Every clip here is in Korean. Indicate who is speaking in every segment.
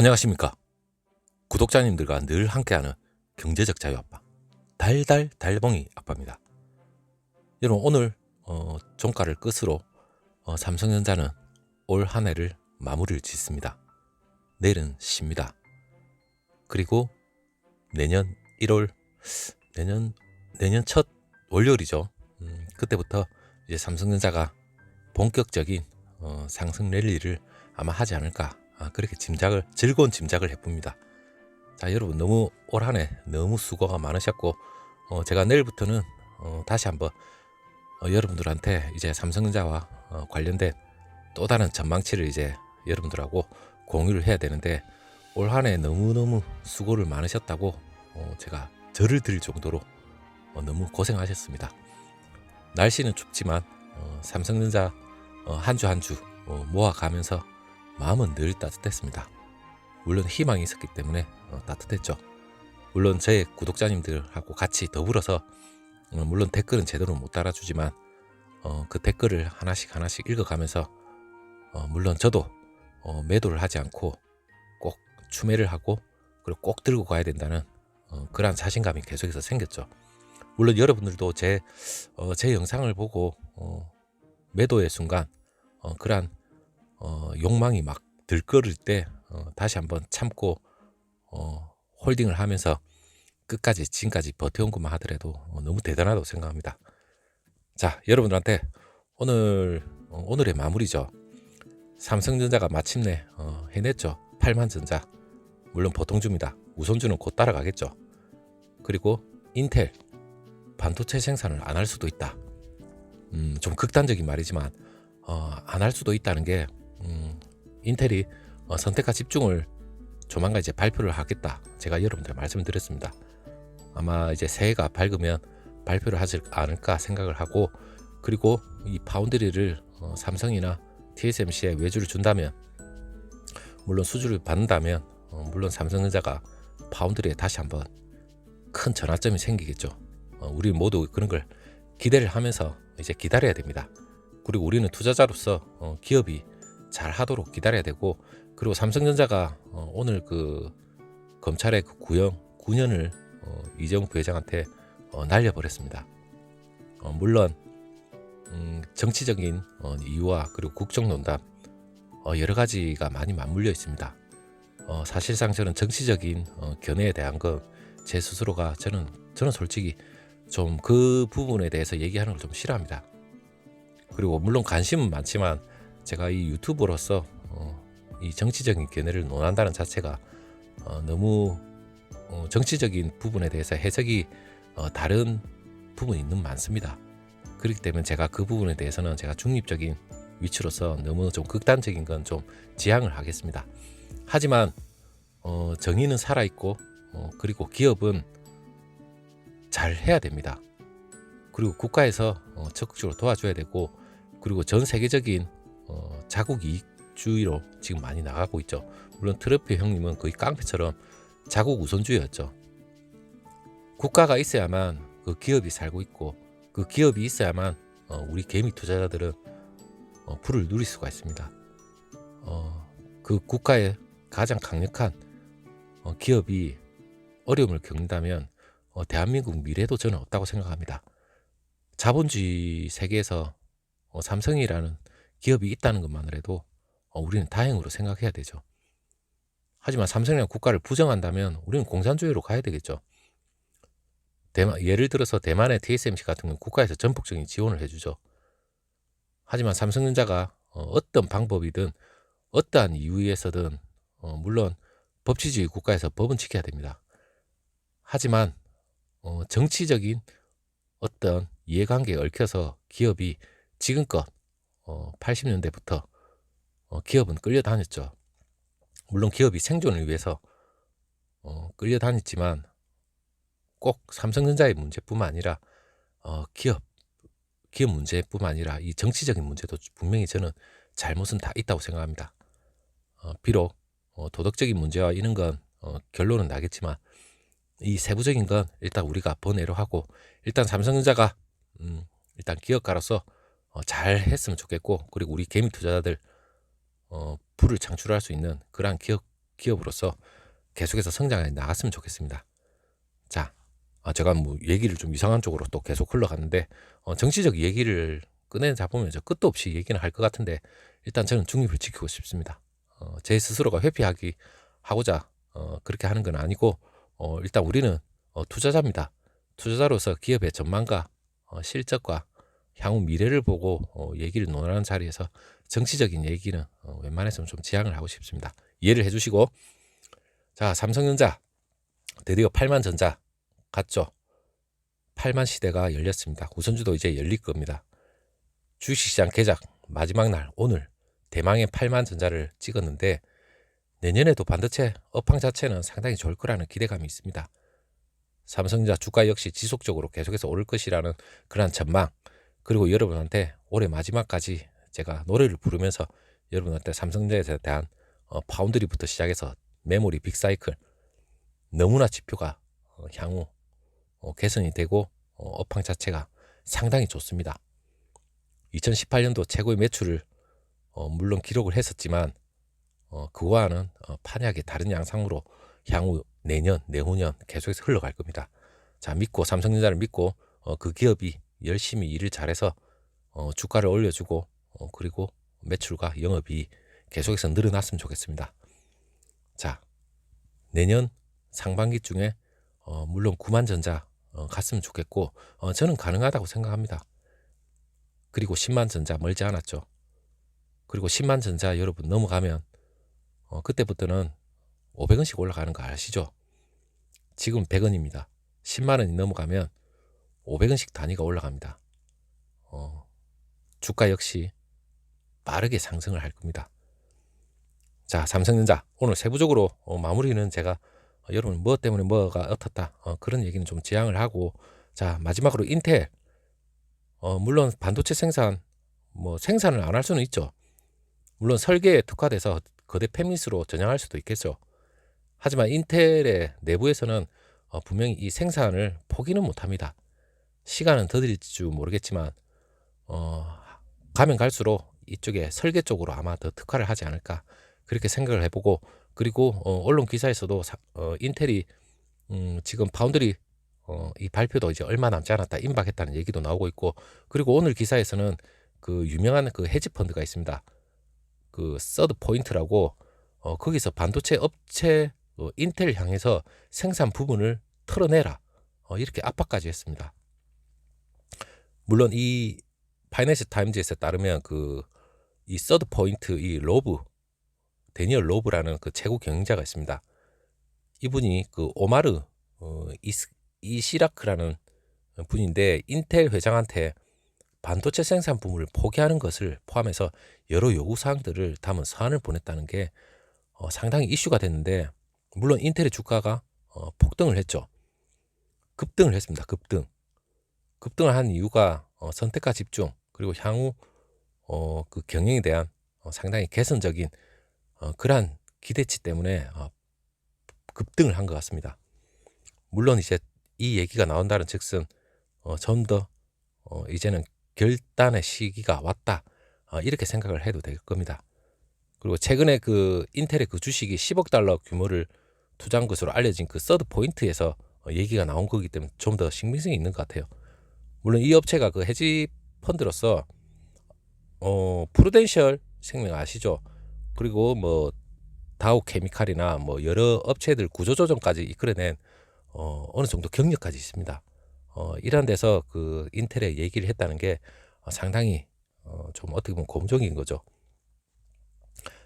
Speaker 1: 안녕하십니까. 구독자님들과 늘 함께하는 경제적 자유 아빠 달달달봉이 아빠입니다. 여러분 오늘 종가를 끝으로 삼성전자는 올 한 해를 마무리를 짓습니다. 내일은 쉽니다. 그리고 내년 1월 내년 첫 월요일이죠. 그때부터 이제 삼성전자가 본격적인 상승 랠리를 아마 하지 않을까, 그렇게 즐거운 짐작을 해봅니다. 자, 여러분 너무 올 한 해 너무 수고가 많으셨고, 제가 내일부터는 다시 한번 여러분들한테 이제 삼성전자와 관련된 또 다른 전망치를 이제 여러분들하고 공유를 해야 되는데, 올 한 해 너무너무 수고를 많으셨다고 제가 절을 드릴 정도로 너무 고생하셨습니다. 날씨는 춥지만 삼성전자 한 주 한 주 모아가면서 마음은 늘 따뜻했습니다. 물론 희망이 있었기 때문에 따뜻했죠. 물론 제 구독자님들하고 같이 더불어서 물론 댓글은 제대로 못 달아주지만 그 댓글을 하나씩 읽어가면서 물론 저도 매도를 하지 않고 꼭 추매를 하고 그리고 꼭 들고 가야 된다는 그러한 자신감이 계속해서 생겼죠. 물론 여러분들도 제 영상을 보고 매도의 순간 그러한 욕망이 막 들끓을 때 다시 한번 참고 홀딩을 하면서 끝까지 지금까지 버텨온 것만 하더라도 너무 대단하다고 생각합니다. 자, 여러분들한테 오늘의 마무리죠. 삼성전자가 마침내 해냈죠. 8만전자. 물론 보통주입니다. 우선주는 곧 따라가겠죠. 그리고 인텔 반도체 생산을 안 할 수도 있다. 좀 극단적인 말이지만 안 할 수도 있다는 게 인텔이 선택과 집중을 조만간 이제 발표를 하겠다. 제가 여러분들 말씀드렸습니다. 아마 이제 새해가 밝으면 발표를 하지 않을까 생각을 하고, 그리고 이 파운드리를 삼성이나 TSMC에 외주를 준다면, 물론 수주를 받는다면 물론 삼성전자가 파운드리에 다시 한번 큰 전환점이 생기겠죠. 우리 모두 그런 걸 기대를 하면서 이제 기다려야 됩니다. 그리고 우리는 투자자로서 기업이 잘 하도록 기다려야 되고, 그리고 삼성전자가 오늘 그 검찰의 그 9년을 이재용 부회장한테 날려버렸습니다. 물론 정치적인 이유와 그리고 국정농단 여러 가지가 많이 맞물려 있습니다. 사실상 저는 정치적인 견해에 대한 건 제 스스로가 저는 솔직히 좀 그 부분에 대해서 얘기하는 걸 좀 싫어합니다. 그리고 물론 관심은 많지만 제가 이 유튜버로서 이 정치적인 견해를 논한다는 자체가 너무 정치적인 부분에 대해서 해석이 다른 부분이 너무 많습니다. 그렇기 때문에 제가 그 부분에 대해서는 제가 중립적인 위치로서 너무 좀 극단적인 건 좀 지양을 하겠습니다. 하지만 정의는 살아있고 그리고 기업은 잘 해야 됩니다. 그리고 국가에서 적극적으로 도와줘야 되고, 그리고 전 세계적인 자국 이익주의로 지금 많이 나가고 있죠. 물론 트럼프 형님은 거의 깡패처럼 자국 우선주의였죠. 국가가 있어야만 그 기업이 살고 있고, 그 기업이 있어야만 우리 개미 투자자들은 부를 누릴 수가 있습니다. 그 국가의 가장 강력한 기업이 어려움을 겪는다면 대한민국 미래도 저는 없다고 생각합니다. 자본주의 세계에서 삼성이라는 기업이 있다는 것만으로도 우리는 다행으로 생각해야 되죠. 하지만 삼성이라는 국가를 부정한다면 우리는 공산주의로 가야 되겠죠. 예를 들어서 대만의 TSMC 같은 경우는 국가에서 전폭적인 지원을 해주죠. 하지만 삼성전자가 어떤 방법이든 어떠한 이유에서든 물론 법치주의 국가에서 법은 지켜야 됩니다. 하지만 정치적인 어떤 이해관계에 얽혀서 기업이 지금껏 80년대부터 기업은 끌려다녔죠. 물론 기업이 생존을 위해서 끌려다녔지만 꼭 삼성전자의 문제뿐만 아니라 기업 문제뿐만 아니라 이 정치적인 문제도 분명히 저는 잘못은 다 있다고 생각합니다. 비록 도덕적인 문제와 이런 건 결론은 나겠지만 이 세부적인 건 일단 우리가 번외로 하고, 일단 삼성전자가 일단 기업가로서 잘 했으면 좋겠고, 그리고 우리 개미 투자자들 부를 창출할 수 있는 그러한 기업으로서 계속해서 성장해 나갔으면 좋겠습니다. 자, 제가 뭐 얘기를 좀 이상한 쪽으로 또 계속 흘러갔는데 정치적 얘기를 꺼내 잡으면 저 끝도 없이 얘기는 할 것 같은데 일단 저는 중립을 지키고 싶습니다. 제 스스로가 회피하기 하고자 그렇게 하는 건 아니고 일단 우리는 투자자입니다. 투자자로서 기업의 전망과 실적과 향후 미래를 보고 얘기를 논하는 자리에서 정치적인 얘기는 웬만해서는 좀 지양을 하고 싶습니다. 이해를 해주시고, 자, 삼성전자 드디어 8만 전자 갔죠. 8만 시대가 열렸습니다. 우선주도 이제 열릴 겁니다. 주식시장 개장 마지막 날 오늘 대망의 8만 전자를 찍었는데 내년에도 반도체 업황 자체는 상당히 좋을 거라는 기대감이 있습니다. 삼성전자 주가 역시 지속적으로 계속해서 오를 것이라는 그러한 전망, 그리고 여러분한테 올해 마지막까지 제가 노래를 부르면서 여러분한테 삼성전자에 대한 파운드리부터 시작해서 메모리 빅사이클 너무나 지표가 향후 개선이 되고 업황 자체가 상당히 좋습니다. 2018년도 최고의 매출을 물론 기록을 했었지만 그와는 판약의 다른 양상으로 향후 내년, 내후년 계속해서 흘러갈 겁니다. 자, 믿고 삼성전자를 믿고 그 기업이 열심히 일을 잘해서 주가를 올려주고 그리고 매출과 영업이 계속해서 늘어났으면 좋겠습니다. 자, 내년 상반기쯤에 물론 9만 전자 갔으면 좋겠고 저는 가능하다고 생각합니다. 그리고 10만 전자 멀지 않았죠. 그리고 10만 전자 여러분 넘어가면 그때부터는 500원씩 올라가는 거 아시죠? 지금 100원입니다. 10만 원이 넘어가면 500원씩 단위가 올라갑니다. 주가 역시 빠르게 상승을 할 겁니다. 자, 삼성전자 오늘 세부적으로 마무리는 제가 여러분 뭐 때문에 뭐가 어떻다 그런 얘기는 좀 지양을 하고, 자, 마지막으로 인텔 물론 반도체 생산 생산을 안 할 수는 있죠. 물론 설계에 특화돼서 거대 팹릿으로 전향할 수도 있겠죠. 하지만 인텔의 내부에서는 분명히 이 생산을 포기는 못합니다. 시간은 더딜지 줄 모르겠지만 가면 갈수록 이쪽에 설계 쪽으로 아마 더 특화를 하지 않을까 그렇게 생각을 해보고, 그리고 언론 기사에서도 인텔이 지금 파운드리 이 발표도 이제 얼마 남지 않았다 임박했다는 얘기도 나오고 있고, 그리고 오늘 기사에서는 그 유명한 그 헤지 펀드가 있습니다. 그 서드 포인트라고 거기서 반도체 업체 인텔 향해서 생산 부분을 털어내라 이렇게 압박까지 했습니다. 물론 이 파이낸셜 타임즈에 따르면 이 서드 포인트 이 데니얼 로브라는 그 최고 경영자가 있습니다. 이분이 그 오마르 이시라크라는 분인데 인텔 회장한테 반도체 생산 부분을 포기하는 것을 포함해서 여러 요구 사항들을 담은 서한을 보냈다는 게 상당히 이슈가 됐는데, 물론 인텔의 주가가 폭등을 했죠. 급등을 했습니다. 급등을 한 이유가 선택과 집중 그리고 향후 그 경영에 대한 상당히 개선적인 그러한 기대치 때문에 급등을 한 것 같습니다. 물론 이제 이 얘기가 나온다는 즉슨 좀 더 이제는 결단의 시기가 왔다 이렇게 생각을 해도 될 겁니다. 그리고 최근에 그 인텔의 그 주식이 10억 달러 규모를 투자한 것으로 알려진 그 서드 포인트에서 얘기가 나온 거기 때문에 좀 더 신빙성이 있는 것 같아요. 물론 이 업체가 그 헤지 펀드로서 프루덴셜 생명 아시죠? 그리고 뭐 다우 케미칼이나 뭐 여러 업체들 구조조정까지 이끌어낸 어느 정도 경력까지 있습니다. 이런 데서 그 인텔에 얘기를 했다는 게 상당히 좀 어떻게 보면 고무적인 거죠.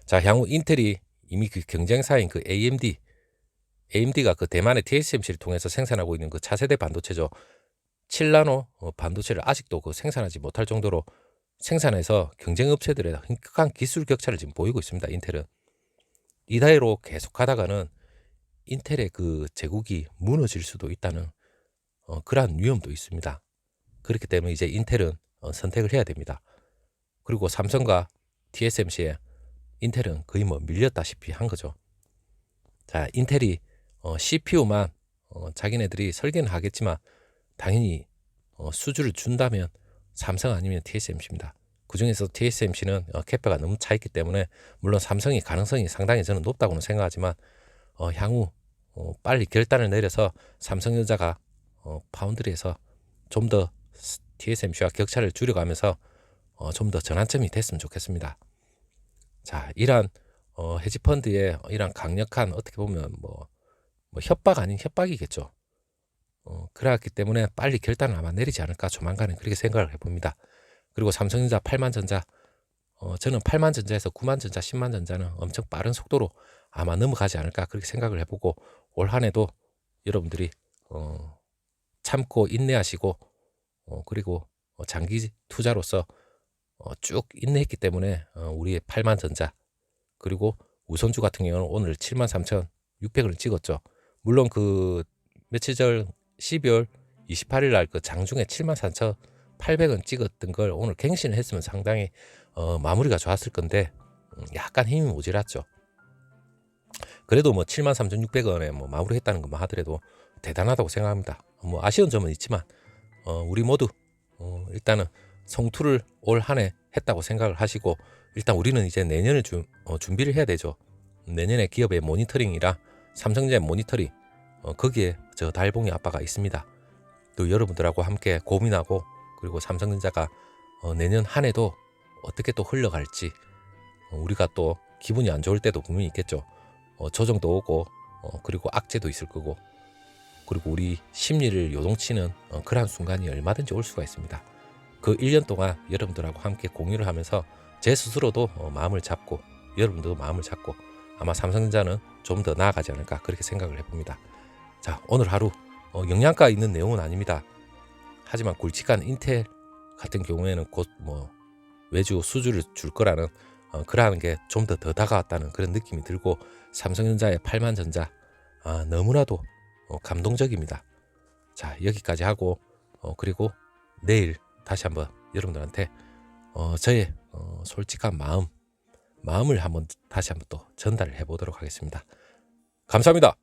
Speaker 1: 자, 향후 인텔이 이미 그 경쟁사인 그 AMD가 그 대만의 TSMC를 통해서 생산하고 있는 그 차세대 반도체죠. 7나노 반도체를 아직도 그 생산하지 못할 정도로 생산해서 경쟁 업체들의 끔찍한 기술 격차를 지금 보이고 있습니다. 인텔은 이대로 계속 하다가는 인텔의 그 제국이 무너질 수도 있다는 그러한 위험도 있습니다. 그렇기 때문에 이제 인텔은 선택을 해야 됩니다. 그리고 삼성과 TSMC에 인텔은 거의 뭐 밀렸다시피 한 거죠. 자, 인텔이 CPU만 자기네들이 설계는 하겠지만 당연히 수주를 준다면 삼성 아니면 TSMC입니다. 그 중에서 TSMC는 캐파가 너무 차 있기 때문에 물론 삼성이 가능성이 상당히 저는 높다고는 생각하지만 향후 빨리 결단을 내려서 삼성전자가 파운드리에서 좀 더 TSMC와 격차를 줄여가면서 좀 더 전환점이 됐으면 좋겠습니다. 자, 이러한 헤지펀드의 이러한 강력한 어떻게 보면 뭐 협박 아닌 협박이겠죠. 그렇기 때문에 빨리 결단을 아마 내리지 않을까 조만간에 그렇게 생각을 해봅니다. 그리고 삼성전자, 8만전자, 저는 8만전자에서 9만전자, 10만전자는 엄청 빠른 속도로 아마 넘어가지 않을까 그렇게 생각을 해보고 올 한해도 여러분들이 참고 인내하시고 그리고 장기 투자로서 쭉 인내했기 때문에 우리의 8만전자 그리고 우선주 같은 경우는 오늘 73,600원을 찍었죠. 물론 그 며칠 전 12월 28일 날 그 장중에 74,800원 찍었던 걸 오늘 갱신을 했으면 상당히 마무리가 좋았을 건데 약간 힘이 모자랐죠. 그래도 뭐 73,600원에 뭐 마무리했다는 것만 하더라도 대단하다고 생각합니다. 뭐 아쉬운 점은 있지만 우리 모두 일단은 성투를 올 한해 했다고 생각을 하시고 일단 우리는 이제 내년을 준비를 해야 되죠. 내년에 기업의 모니터링이라 삼성전자 모니터링 거기에 저 달봉이 아빠가 있습니다. 또 여러분들하고 함께 고민하고 그리고 삼성전자가 내년 한 해도 어떻게 또 흘러갈지 우리가 또 기분이 안 좋을 때도 분명히 있겠죠. 조정도 오고 그리고 악재도 있을 거고 그리고 우리 심리를 요동치는 그러한 순간이 얼마든지 올 수가 있습니다. 그 1년 동안 여러분들하고 함께 공유를 하면서 제 스스로도 마음을 잡고 여러분들도 마음을 잡고 아마 삼성전자는 좀 더 나아가지 않을까 그렇게 생각을 해봅니다. 자, 오늘 하루 영양가 있는 내용은 아닙니다. 하지만 굵직한 인텔 같은 경우에는 곧 뭐 외주 수주를 줄 거라는 그러한 게 좀 더 다가왔다는 그런 느낌이 들고 삼성전자의 8만전자 너무나도 감동적입니다. 자, 여기까지 하고 그리고 내일 다시 한번 여러분들한테 저의 솔직한 마음을 한번 다시 한번 또 전달을 해보도록 하겠습니다. 감사합니다.